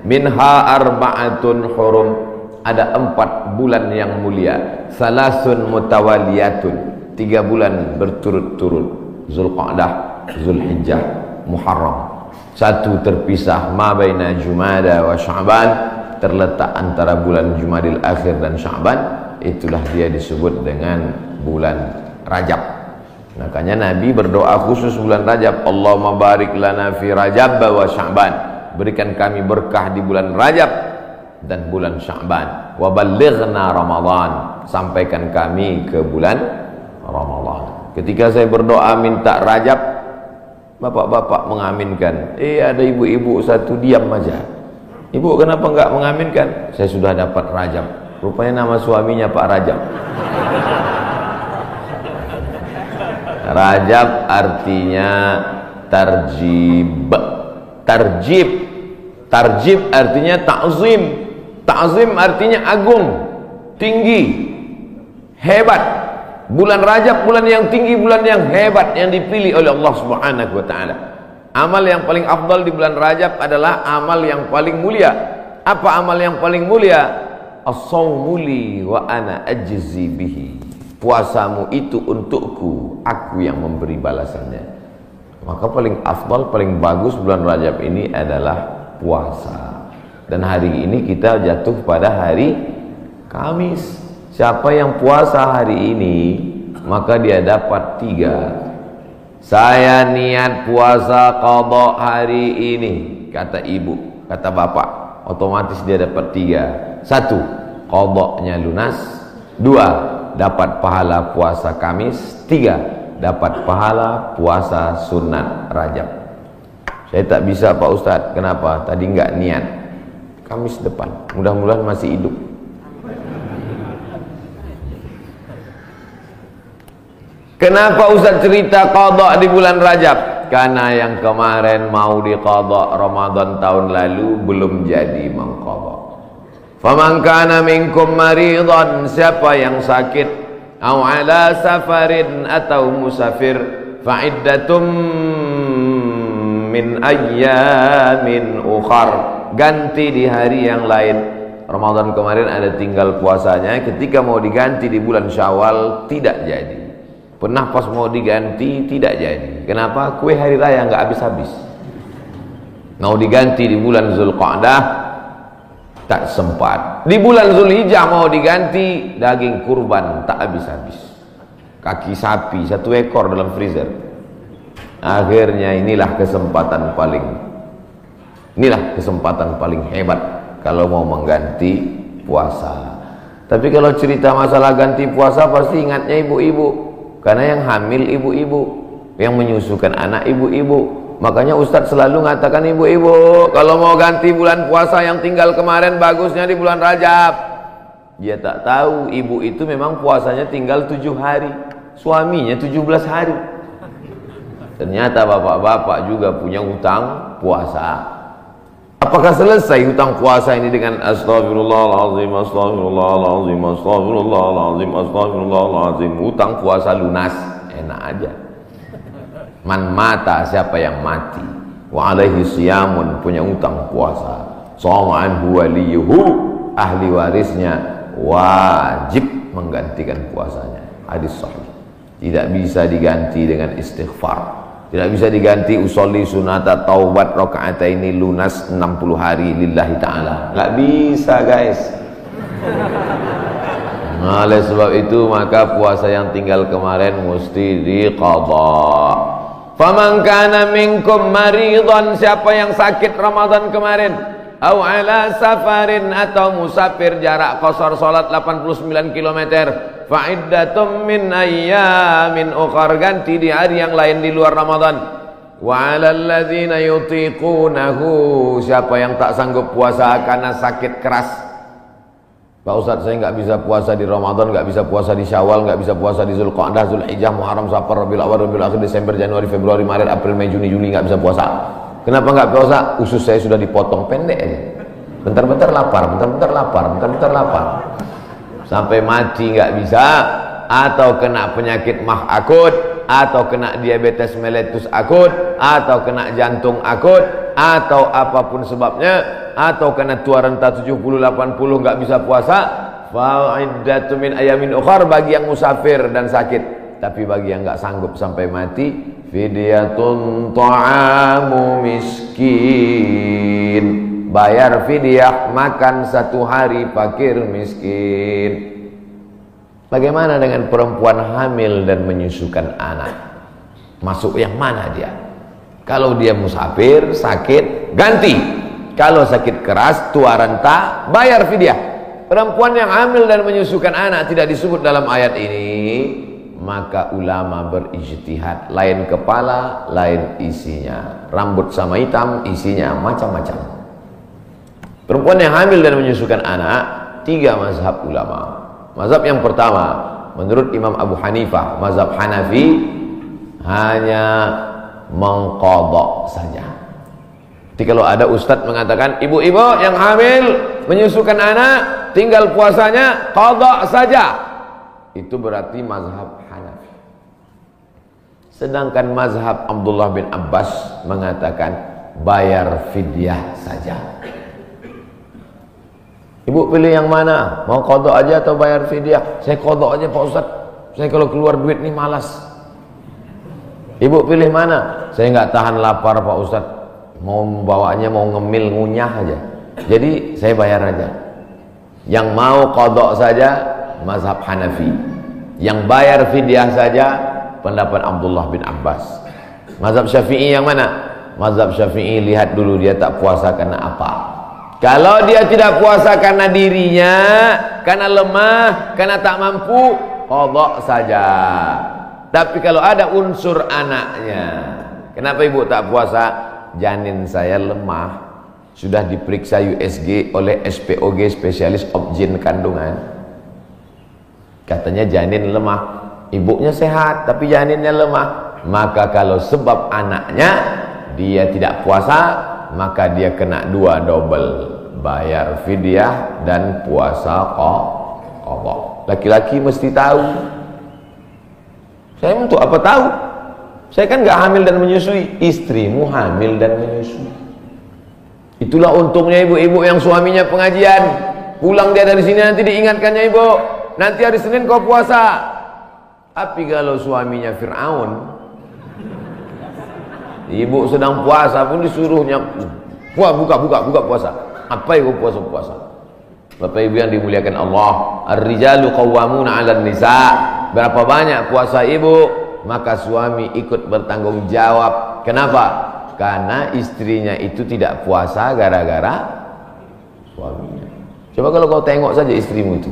Minha arba'atun hurum, ada 4 bulan yang mulia. Salasun mutawaliyatun, 3 bulan berturut-turut. Zulqa'dah, Zulhijjah, Muharram. 1 terpisah, ma baina Jumada wa Sya'ban, terletak antara bulan Jumadil Akhir dan Sya'ban. Itulah dia disebut dengan bulan Rajab. Makanya Nabi berdoa khusus bulan Rajab, Allahumma barik lana fi Rajab wa Sya'ban, berikan kami berkah di bulan Rajab dan bulan Sya'ban. Wa ballighna Ramadan, sampaikan kami ke bulan Ramadan. Ketika saya berdoa minta Rajab, bapak-bapak mengaminkan. Ada ibu-ibu satu diam aja. Ibu kenapa enggak mengaminkan? Saya sudah dapat Rajab. Rupanya nama suaminya Pak Rajab. Rajab artinya tarjib. Tarjib. Tarjib artinya ta'zim. Ta'zim artinya agung, tinggi, hebat. Bulan Rajab bulan yang tinggi, bulan yang hebat, yang dipilih oleh Allah Subhanahu wa taala. Amal yang paling afdal di bulan Rajab adalah amal yang paling mulia. Apa amal yang paling mulia? As-shawmu li wa ana ajzi bihi. Puasamu itu untukku, aku yang memberi balasannya. Maka paling afdal, paling bagus bulan Rajab ini adalah puasa. Dan hari ini kita jatuh pada hari Kamis. Siapa yang puasa hari ini, maka dia dapat 3. Saya niat puasa qadha hari ini, kata ibu, kata bapak, otomatis dia dapat 3. 1, qadhanya lunas. 2, dapat pahala puasa Kamis. 3, dapat pahala puasa sunat Rajab. Saya tak bisa Pak Ustadz. Kenapa? Tadi enggak niat. Kamis depan, mudah-mudahan masih hidup. Kenapa Ustaz cerita qadha di bulan Rajab? Karena yang kemarin mau diqadha Ramadan tahun lalu belum jadi mengqadha. Faman kana minkum maridan, siapa yang sakit, au ala safarin, atau musafir, fa iddatum min ayyamin ukhar, ganti di hari yang lain. Ramadan kemarin ada tinggal puasanya, ketika mau diganti di bulan Syawal tidak jadi. Pernah pas mau diganti tidak jadi. Kenapa? Kue hari raya nggak habis-habis. Mau diganti di bulan Zulqa'dah tak sempat. Di bulan Zulhijjah mau diganti, daging kurban tak habis-habis. Kaki sapi 1 ekor dalam freezer. Akhirnya inilah kesempatan paling hebat kalau mau mengganti puasa. Tapi kalau cerita masalah ganti puasa pasti ingatnya ibu-ibu. Karena yang hamil ibu-ibu, yang menyusukan anak ibu-ibu. Makanya Ustadz selalu mengatakan ibu-ibu, kalau mau ganti bulan puasa yang tinggal kemarin, bagusnya di bulan Rajab. Dia tak tahu ibu itu memang puasanya tinggal 7 hari, suaminya 17 hari. Ternyata bapak-bapak juga punya hutang puasa. Apakah selesai hutang puasa ini dengan astagfirullahaladzim, astagfirullahaladzim, astagfirullahaladzim, astagfirullahaladzim? Hutang puasa lunas, enak aja. Man mata, siapa yang mati, wa alaihi siyamun, punya hutang puasa, shoma anhu waliyuhu, ahli warisnya wajib menggantikan puasanya. Hadis sahih. Tidak bisa diganti dengan istighfar. Tidak bisa diganti usolli sunata taubat rakaataini lunas 60 hari lillahi ta'ala. Nggak bisa guys. Nah, oleh sebab itu maka puasa yang tinggal kemarin mesti diqadha. Faman kana minkum maridan, siapa yang sakit Ramadan kemarin, au ala safarin, atau musafir jarak qasar salat 89 km, fa iddatum min ayyamin ukhar, ganti di hari yang lain di luar Ramadan. Wa 'alal ladzina yutiqunahu, siapa yang tak sanggup puasa karena sakit keras. Pak Ustadz, saya nggak bisa puasa di Ramadan, nggak bisa puasa di Syawal, nggak bisa puasa di Zulqa'dah, Zulhijjah, Muharram, Safar, Rabiul Awwal, Rabiul Akhir, Desember, Januari, Februari, Maret, April, Mei, Juni, Juli, nggak bisa puasa. Kenapa nggak puasa? Usus saya sudah dipotong pendek aja. Bentar-bentar lapar, bentar-bentar lapar, bentar-bentar lapar. Sampai mati nggak bisa, atau kena penyakit mah akut, atau kena diabetes mellitus akut, atau kena jantung akut, atau apapun sebabnya, atau karena tua renta 70-80 nggak bisa puasa, fa'iddatu min ayamin ukhar bagi yang musafir dan sakit. Tapi bagi yang nggak sanggup sampai mati, fidyatun ta'amu miskin, bayar fidyah makan 1 hari fakir miskin. Bagaimana dengan perempuan hamil dan menyusukan anak? Masuk yang mana dia? Kalau dia musafir, sakit, ganti. Kalau sakit keras, tua renta, bayar fidyah. Perempuan yang hamil dan menyusukan anak tidak disebut dalam ayat ini, maka ulama berijtihad. Lain kepala, lain isinya. Rambut sama hitam, isinya macam-macam. Perempuan yang hamil dan menyusukan anak, 3 mazhab ulama. Mazhab yang pertama, menurut Imam Abu Hanifah, mazhab Hanafi, hanya mengqadha saja. Jadi kalau ada ustadz mengatakan ibu-ibu yang hamil menyusukan anak tinggal puasanya qadha saja, itu berarti mazhab Hanafi. Sedangkan mazhab Abdullah bin Abbas mengatakan bayar fidyah saja. Ibu pilih yang mana? Mau qadha aja atau bayar fidyah? Saya qadha aja Pak Ustaz. Saya kalau keluar duit nih malas. Ibu pilih mana? Saya nggak tahan lapar Pak Ustaz. Mau bawanya mau ngemil ngunyah aja. Jadi saya bayar aja. Yang mau qadha saja mazhab Hanafi. Yang bayar fidyah saja pendapat Abdullah bin Abbas. Mazhab Syafi'i yang mana? Mazhab Syafi'i lihat dulu dia tak puasa karena apa. Kalau dia tidak puasa karena dirinya, karena lemah, karena tak mampu, qadha saja. Tapi kalau ada unsur anaknya, kenapa ibu tak puasa? Janin saya lemah, sudah diperiksa USG oleh SPOG, spesialis obgyn kandungan. Katanya janin lemah, ibunya sehat tapi janinnya lemah. Maka kalau sebab anaknya dia tidak puasa, maka dia kena 2 double, bayar fidyah dan puasa qadha. Laki-laki mesti tahu. Saya untuk apa tahu? Saya kan nggak hamil dan menyusui. Istrimu hamil dan menyusui. Itulah untungnya ibu-ibu yang suaminya pengajian. Pulang dia dari sini nanti diingatkannya, ibu, nanti hari Senin kau puasa. Tapi kalau suaminya Fir'aun, ibu sedang puasa pun disuruhnya, wah buka puasa. Apa itu puasa? Bapak ibu yang dimuliakan Allah, ar-rijalu qawwamuna 'alan nisa. Berapa banyak puasa ibu, maka suami ikut bertanggung jawab. Kenapa? Karena istrinya itu tidak puasa gara-gara suaminya. Coba kalau kau tengok saja istrimu itu.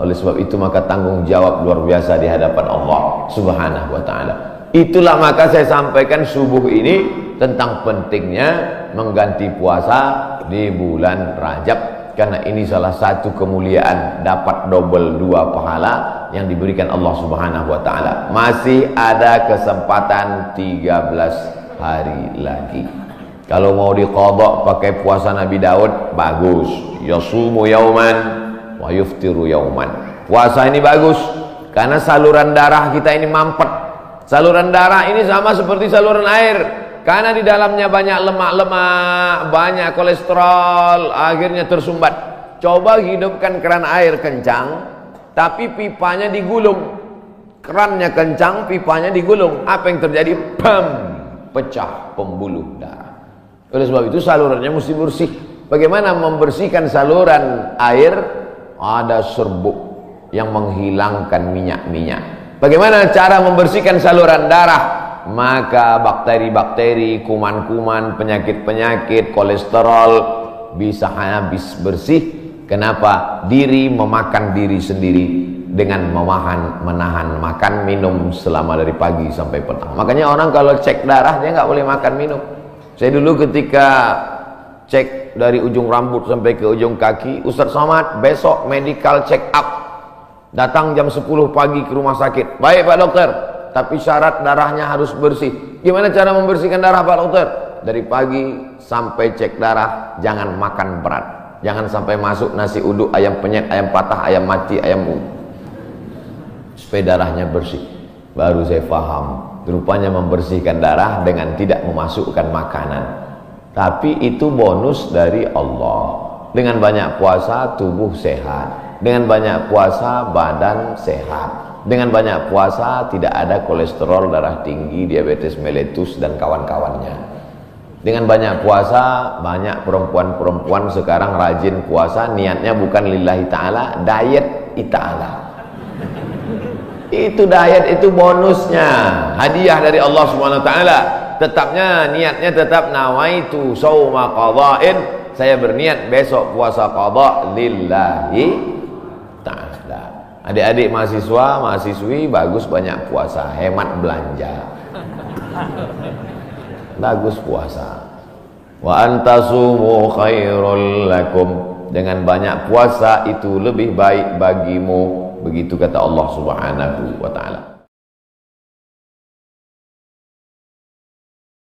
Oleh sebab itu maka tanggung jawab luar biasa di hadapan Allah Subhanahu wa taala. Itulah maka saya sampaikan subuh ini tentang pentingnya mengganti puasa di bulan Rajab, karena ini salah satu kemuliaan, dapat double 2 pahala yang diberikan Allah Subhanahu wa taala. Masih ada kesempatan 13 hari lagi. Kalau mau diqadha pakai puasa Nabi Daud, bagus. Yasumu yauman wa yuftiru yauman. Puasa ini bagus karena saluran darah kita ini mampet. Saluran darah ini sama seperti saluran air, karena di dalamnya banyak lemak-lemak, banyak kolesterol, akhirnya tersumbat. Coba hidupkan keran air kencang, tapi pipanya digulung. Kerannya kencang, pipanya digulung. Apa yang terjadi? Bam! Pecah pembuluh darah. Oleh sebab itu salurannya mesti bersih. Bagaimana membersihkan saluran air? Ada serbuk yang menghilangkan minyak-minyak. Bagaimana cara membersihkan saluran darah? Maka bakteri-bakteri, kuman-kuman, penyakit-penyakit, kolesterol bisa habis bersih. Kenapa? Diri memakan diri sendiri dengan menahan makan minum selama dari pagi sampai petang. Makanya orang kalau cek darah dia nggak boleh makan minum. Saya dulu ketika cek dari ujung rambut sampai ke ujung kaki, Ustaz Somad besok medical check up. Datang jam 10 pagi ke rumah sakit. Baik Pak Dokter, tapi syarat darahnya harus bersih. Gimana cara membersihkan darah Pak Dokter? Dari pagi sampai cek darah, jangan makan berat. Jangan sampai masuk nasi uduk, ayam penyet, ayam patah, ayam mati, ayam supaya darahnya bersih. Baru saya paham, rupanya membersihkan darah dengan tidak memasukkan makanan. Tapi itu bonus dari Allah. Dengan banyak puasa tubuh sehat, dengan banyak puasa badan sehat, dengan banyak puasa tidak ada kolesterol darah tinggi, diabetes mellitus dan kawan-kawannya. Dengan banyak puasa, banyak perempuan-perempuan sekarang rajin puasa, niatnya bukan lillahi ta'ala, diet ta'ala. Itu diet, itu bonusnya, hadiah dari Allah Subhanahu wa taala. Tetapnya niatnya tetap nawaitu shauma qadha'in, saya berniat besok puasa qadha lillahi ta'ala. Adik-adik mahasiswa, mahasiswi bagus banyak puasa, hemat belanja. Bagus puasa. Wa antasumu khairul lakum, dengan banyak puasa itu lebih baik bagimu, begitu kata Allah Subhanahu wa taala.